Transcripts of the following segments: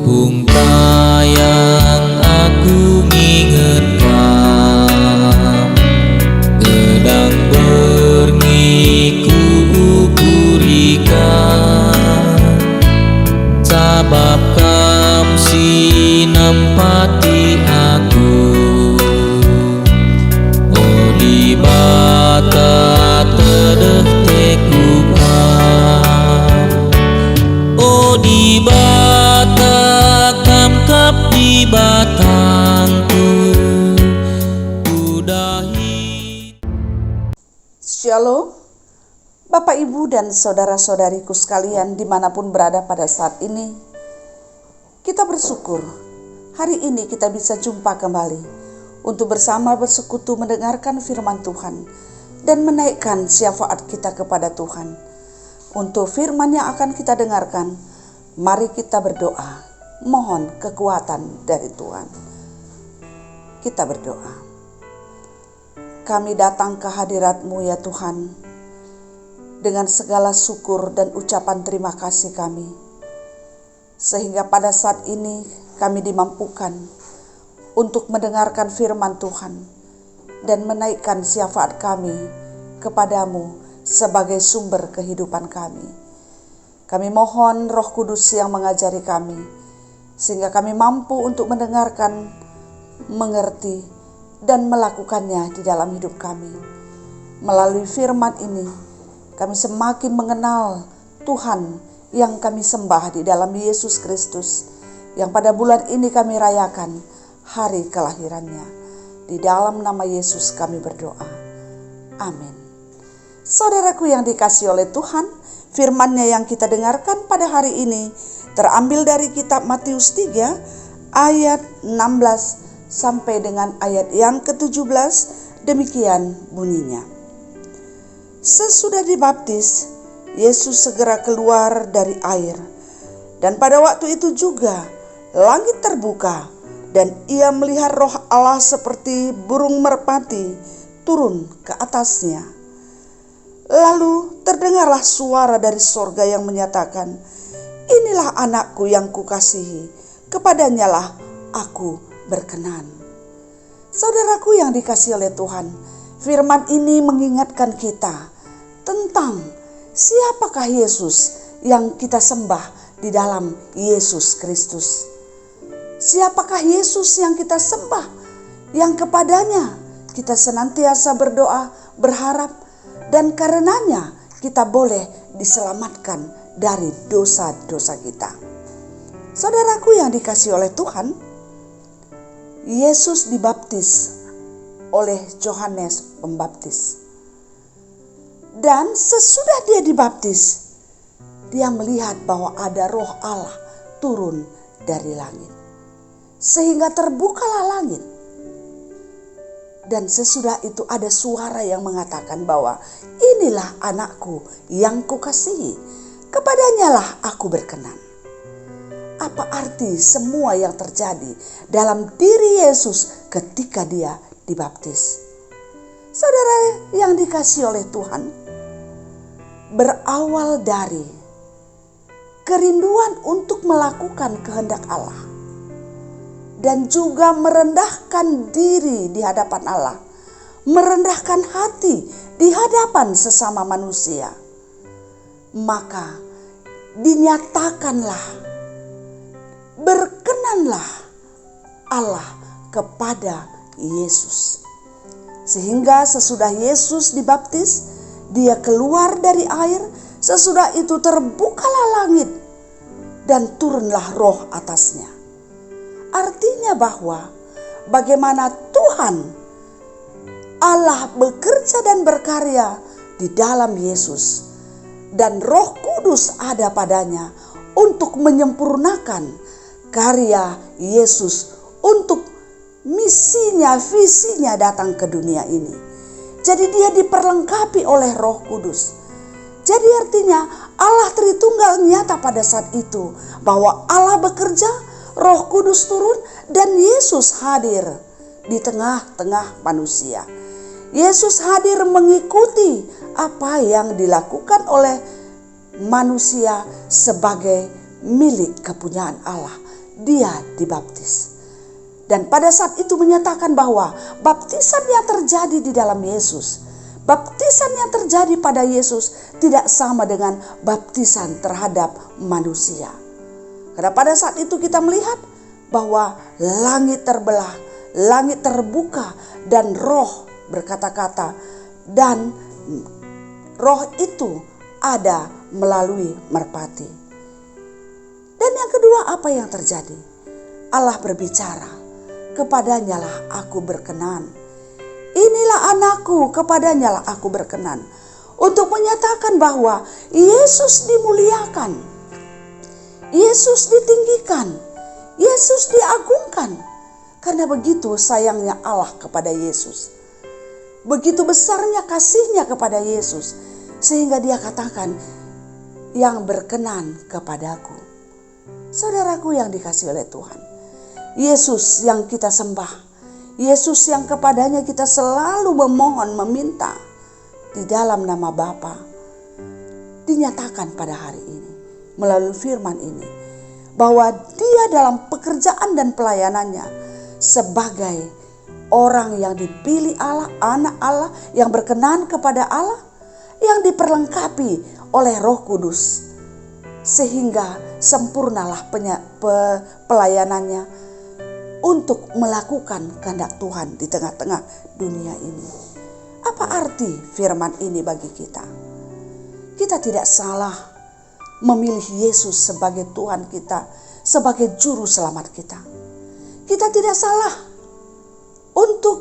Pungkayang aku ngingetkan, gedang berngiku burikan, sabab kam sinampati aku. Oh di bata tedeh tekukam, oh di bata kam kap di batangku udahi. Shalom, Bapak Ibu dan saudara-saudariku sekalian dimanapun berada pada saat ini. Kita bersyukur hari ini kita bisa jumpa kembali untuk bersama bersekutu mendengarkan firman Tuhan dan menaikkan syafaat kita kepada Tuhan. Untuk firman yang akan kita dengarkan, mari kita berdoa, mohon kekuatan dari Tuhan. Kita berdoa. Kami datang ke hadirat-Mu ya Tuhan, dengan segala syukur dan ucapan terima kasih kami. Sehingga pada saat ini kami dimampukan untuk mendengarkan firman Tuhan dan menaikkan syafaat kami kepadamu sebagai sumber kehidupan kami. Kami mohon Roh Kudus yang mengajari kami, sehingga kami mampu untuk mendengarkan, mengerti, dan melakukannya di dalam hidup kami. Melalui firman ini, kami semakin mengenal Tuhan yang kami sembah di dalam Yesus Kristus, yang pada bulan ini kami rayakan hari kelahirannya. Di dalam nama Yesus kami berdoa. Amin. Saudaraku yang dikasihi oleh Tuhan, firman-Nya yang kita dengarkan pada hari ini terambil dari kitab Matius 3 ayat 16 sampai dengan ayat yang ke-17. Demikian bunyinya. Sesudah dibaptis, Yesus segera keluar dari air, dan pada waktu itu juga langit terbuka, dan ia melihat Roh Allah seperti burung merpati turun ke atasnya. Lalu terdengarlah suara dari sorga yang menyatakan, "Inilah anakku yang kukasihi, kepadanyalah aku berkenan." Saudaraku yang dikasihi oleh Tuhan, firman ini mengingatkan kita tentang siapakah Yesus yang kita sembah di dalam Yesus Kristus. Siapakah Yesus yang kita sembah, yang kepadanya kita senantiasa berdoa, berharap, dan karenanya kita boleh diselamatkan dari dosa-dosa kita. Saudaraku yang dikasihi oleh Tuhan, Yesus dibaptis oleh Yohanes Pembaptis. Dan sesudah dia dibaptis, dia melihat bahwa ada Roh Allah turun dari langit. Sehingga terbukalah langit. Dan sesudah itu ada suara yang mengatakan bahwa inilah anakku yang kukasihi, kepadanyalah aku berkenan. Apa arti semua yang terjadi dalam diri Yesus ketika dia dibaptis? Saudara yang dikasihi oleh Tuhan, berawal dari kerinduan untuk melakukan kehendak Allah dan juga merendahkan diri di hadapan Allah, merendahkan hati di hadapan sesama manusia, maka dinyatakanlah, berkenanlah Allah kepada Yesus. Sehingga sesudah Yesus dibaptis, dia keluar dari air. Sesudah itu terbukalah langit dan turunlah Roh atasnya. Artinya bahwa bagaimana Tuhan Allah bekerja dan berkarya di dalam Yesus, dan Roh Kudus ada padanya untuk menyempurnakan karya Yesus untuk misinya, visinya datang ke dunia ini. Jadi dia diperlengkapi oleh Roh Kudus. Jadi artinya Allah Tritunggal nyata pada saat itu bahwa Allah bekerja, Roh Kudus turun, dan Yesus hadir di tengah-tengah manusia. Yesus hadir mengikuti apa yang dilakukan oleh manusia sebagai milik kepunyaan Allah dia dibaptis. Dan pada saat itu menyatakan bahwa baptisan yang terjadi di dalam Yesus, baptisan yang terjadi pada Yesus tidak sama dengan baptisan terhadap manusia. Karena pada saat itu kita melihat bahwa langit terbelah, langit terbuka, dan roh berkata-kata, dan roh itu ada melalui merpati. Dan yang kedua, apa yang terjadi? Allah berbicara, kepadanya lah aku berkenan. Inilah anakku, kepadanya lah aku berkenan. Untuk menyatakan bahwa Yesus dimuliakan, Yesus ditinggikan, Yesus diagungkan. Karena begitu sayangnya Allah kepada Yesus, begitu besarnya kasihnya kepada Yesus, sehingga dia katakan, yang berkenan kepadaku. Saudaraku yang dikasihi oleh Tuhan, Yesus yang kita sembah, Yesus yang kepadanya kita selalu memohon, meminta di dalam nama Bapa, dinyatakan pada hari ini melalui firman ini bahwa dia dalam pekerjaan dan pelayanannya sebagai orang yang dipilih Allah, anak Allah yang berkenan kepada Allah, yang diperlengkapi oleh Roh Kudus, sehingga sempurnalah pelayanannya untuk melakukan kehendak Tuhan di tengah-tengah dunia ini. Apa arti firman ini bagi kita? Kita tidak salah memilih Yesus sebagai Tuhan kita, sebagai juru selamat kita. Kita tidak salah untuk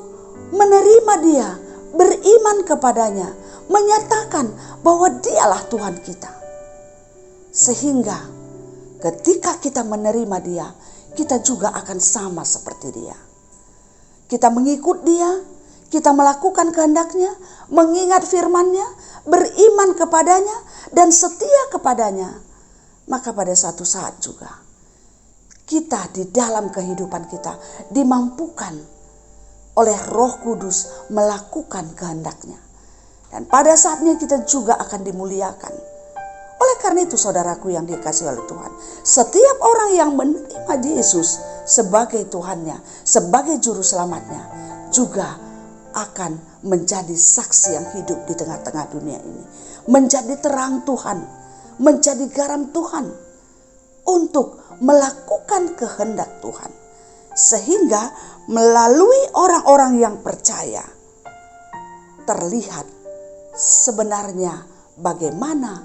menerima Dia, beriman kepadanya, menyatakan bahwa Dialah Tuhan kita. Sehingga ketika kita menerima Dia, kita juga akan sama seperti Dia. Kita mengikut Dia, kita melakukan kehendak-Nya, mengingat firman-Nya, beriman kepadanya, dan setia kepadanya. Maka pada suatu saat juga kita di dalam kehidupan kita dimampukan oleh Roh Kudus melakukan kehendak-Nya. Dan pada saatnya kita juga akan dimuliakan. Oleh karena itu saudaraku yang dikasihi oleh Tuhan, setiap orang yang menerima Yesus sebagai Tuhannya, sebagai juru selamatnya, juga akan menjadi saksi yang hidup di tengah-tengah dunia ini. Menjadi terang Tuhan, menjadi garam Tuhan, untuk melakukan kehendak Tuhan. Sehingga melalui orang-orang yang percaya, terlihat sebenarnya bagaimana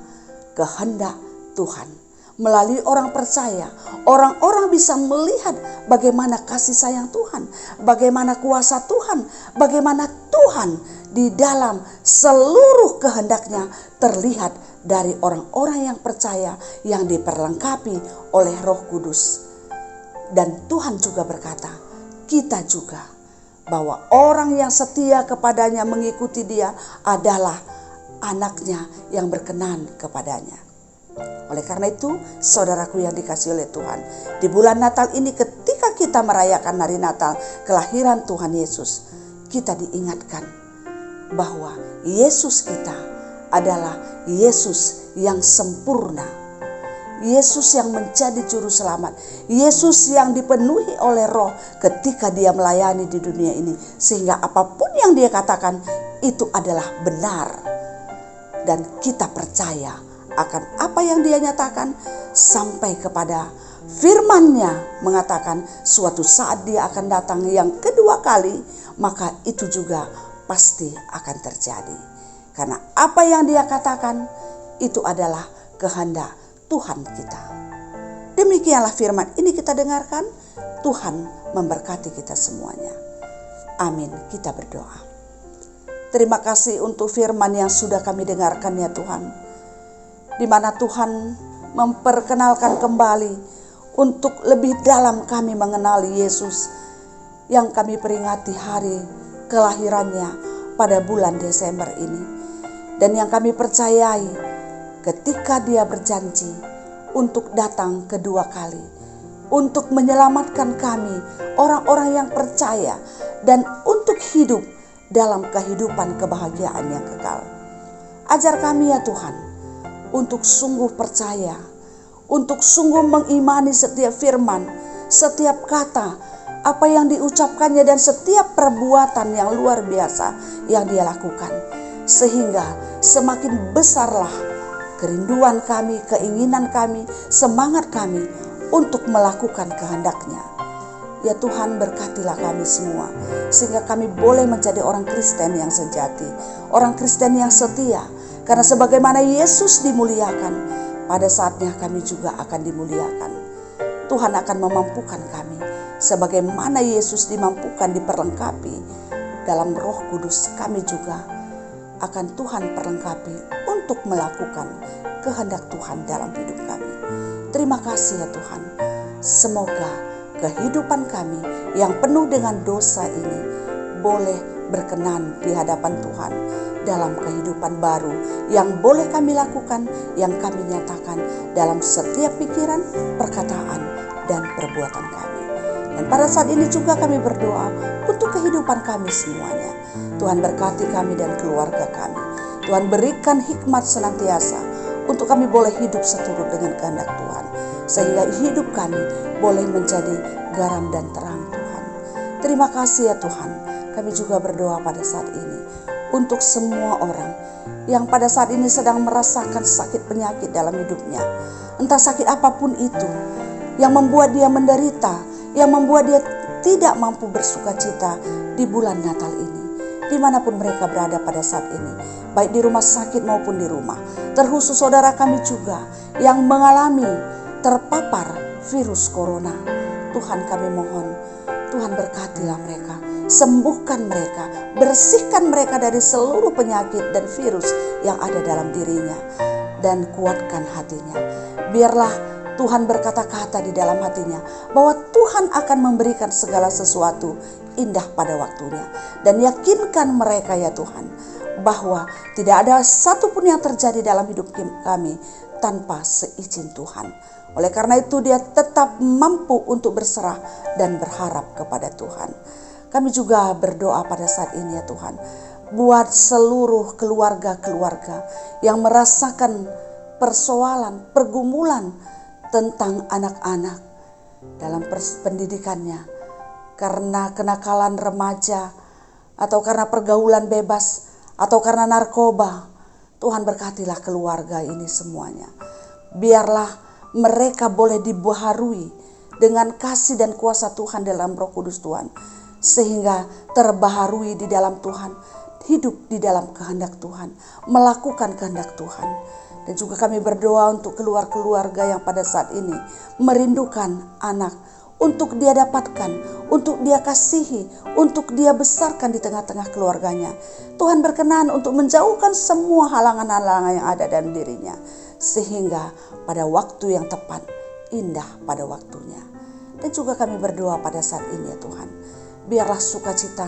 kehendak Tuhan. Melalui orang percaya, orang-orang bisa melihat bagaimana kasih sayang Tuhan, bagaimana kuasa Tuhan, bagaimana Tuhan di dalam seluruh kehendak-Nya terlihat dari orang-orang yang percaya, yang diperlengkapi oleh Roh Kudus. Dan Tuhan juga berkata, kita juga, bahwa orang yang setia kepadanya, mengikuti Dia adalah anak-Nya yang berkenan kepadanya. Oleh karena itu, saudaraku yang dikasihi oleh Tuhan, di bulan Natal ini ketika kita merayakan hari Natal, kelahiran Tuhan Yesus, kita diingatkan bahwa Yesus kita adalah Yesus yang sempurna, Yesus yang menjadi juru selamat, Yesus yang dipenuhi oleh Roh ketika Dia melayani di dunia ini, sehingga apapun yang Dia katakan itu adalah benar, dan kita percaya akan apa yang Dia nyatakan, sampai kepada firman-Nya mengatakan suatu saat Dia akan datang yang kedua kali, maka itu juga pasti akan terjadi. Karena apa yang Dia katakan itu adalah kehendak Tuhan kita. Demikianlah firman ini kita dengarkan. Tuhan memberkati kita semuanya. Amin. Kita berdoa. Terima kasih untuk firman yang sudah kami dengarkan ya Tuhan, di mana Tuhan memperkenalkan kembali untuk lebih dalam kami mengenali Yesus yang kami peringati hari kelahirannya pada bulan Desember ini, dan yang kami percayai ketika Dia berjanji untuk datang kedua kali untuk menyelamatkan kami, orang-orang yang percaya, dan untuk hidup dalam kehidupan kebahagiaan yang kekal. Ajar kami ya Tuhan untuk sungguh percaya, untuk sungguh mengimani setiap firman, setiap kata, apa yang diucapkannya, dan setiap perbuatan yang luar biasa yang dia lakukan. Sehingga semakin besarlah kerinduan kami, keinginan kami, semangat kami untuk melakukan kehendak-Nya. Ya Tuhan, berkatilah kami semua, sehingga kami boleh menjadi orang Kristen yang sejati, orang Kristen yang setia. Karena sebagaimana Yesus dimuliakan, pada saatnya kami juga akan dimuliakan. Tuhan akan memampukan kami, sebagaimana Yesus dimampukan, diperlengkapi dalam Roh Kudus, kami juga akan Tuhan perlengkapi untuk melakukan kehendak Tuhan dalam hidup kami. Terima kasih ya Tuhan. Semoga kehidupan kami yang penuh dengan dosa ini boleh berkenan di hadapan Tuhan dalam kehidupan baru yang boleh kami lakukan, yang kami nyatakan dalam setiap pikiran, perkataan, dan perbuatan kami. Dan pada saat ini juga kami berdoa untuk kehidupan kami semuanya. Tuhan berkati kami dan keluarga kami. Tuhan berikan hikmat senantiasa untuk kami boleh hidup seturut dengan kehendak Tuhan, sehingga hidup kami boleh menjadi garam dan terang Tuhan. Terima kasih ya Tuhan. Kami juga berdoa pada saat ini untuk semua orang yang pada saat ini sedang merasakan sakit penyakit dalam hidupnya. Entah sakit apapun itu yang membuat dia menderita, yang membuat dia tidak mampu bersuka cita di bulan Natal ini. Dimanapun mereka berada pada saat ini, baik di rumah sakit maupun di rumah. Terkhusus saudara kami juga yang mengalami terpapar virus corona. Tuhan, kami mohon, Tuhan berkatilah mereka, sembuhkan mereka, bersihkan mereka dari seluruh penyakit dan virus yang ada dalam dirinya, dan kuatkan hatinya. Biarlah Tuhan berkata-kata di dalam hatinya bahwa Tuhan akan memberikan segala sesuatu indah pada waktunya. Dan yakinkan mereka ya Tuhan, bahwa tidak ada satupun yang terjadi dalam hidup kami tanpa seizin Tuhan. Oleh karena itu dia tetap mampu untuk berserah dan berharap kepada Tuhan. Kami juga berdoa pada saat ini ya Tuhan, buat seluruh keluarga-keluarga yang merasakan persoalan, pergumulan tentang anak-anak dalam pendidikannya, karena kenakalan remaja, atau karena pergaulan bebas, atau karena narkoba. Tuhan berkatilah keluarga ini semuanya. Biarlah mereka boleh dibaharui dengan kasih dan kuasa Tuhan dalam Roh Kudus Tuhan, sehingga terbaharui di dalam Tuhan, hidup di dalam kehendak Tuhan, melakukan kehendak Tuhan. Dan juga kami berdoa untuk keluarga yang pada saat ini merindukan anak, untuk dia dapatkan, untuk dia kasihi, untuk dia besarkan di tengah-tengah keluarganya. Tuhan berkenan untuk menjauhkan semua halangan-halangan yang ada dalam dirinya, sehingga pada waktu yang tepat, indah pada waktunya. Dan juga kami berdoa pada saat ini ya Tuhan, biarlah sukacita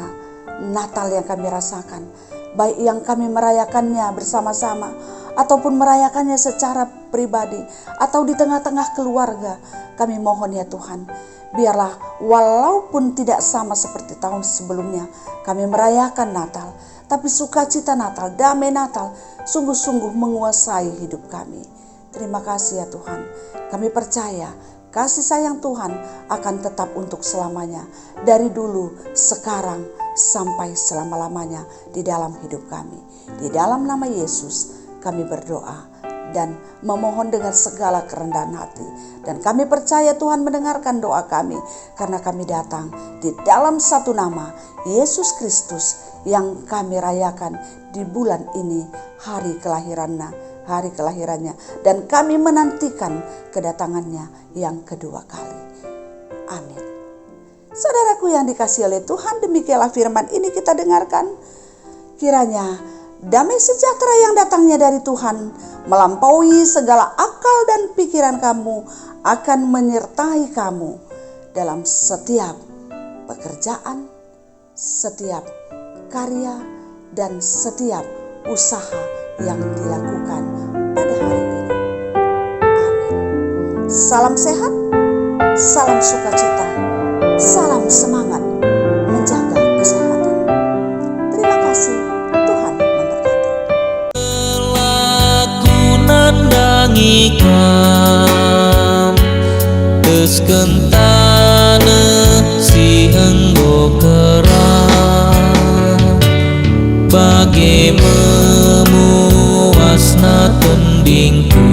Natal yang kami rasakan, baik yang kami merayakannya bersama-sama, ataupun merayakannya secara pribadi, atau di tengah-tengah keluarga, kami mohon ya Tuhan, biarlah walaupun tidak sama seperti tahun sebelumnya kami merayakan Natal, tapi sukacita Natal, damai Natal sungguh-sungguh menguasai hidup kami. Terima kasih ya Tuhan. Kami percaya kasih sayang Tuhan akan tetap untuk selamanya, dari dulu, sekarang, sampai selama-lamanya di dalam hidup kami. Di dalam nama Yesus kami berdoa dan memohon dengan segala kerendahan hati. Dan kami percaya Tuhan mendengarkan doa kami, karena kami datang di dalam satu nama, Yesus Kristus, yang kami rayakan di bulan ini, hari kelahirannya, dan kami menantikan kedatangannya yang kedua kali. Amin. Saudaraku yang dikasihi oleh Tuhan, demikianlah firman ini kita dengarkan. Kiranya damai sejahtera yang datangnya dari Tuhan melampaui segala akal dan pikiran kamu, akan menyertai kamu dalam setiap pekerjaan, setiap karya, dan setiap usaha yang dilakukan pada hari ini. Amin. Salam sehat, salam sukacita, salam semangat menjaga kesehatan. Terima kasih, Tuhan memberkati. Laku nandangi kam, terus kentar Bage memuasna tembingku.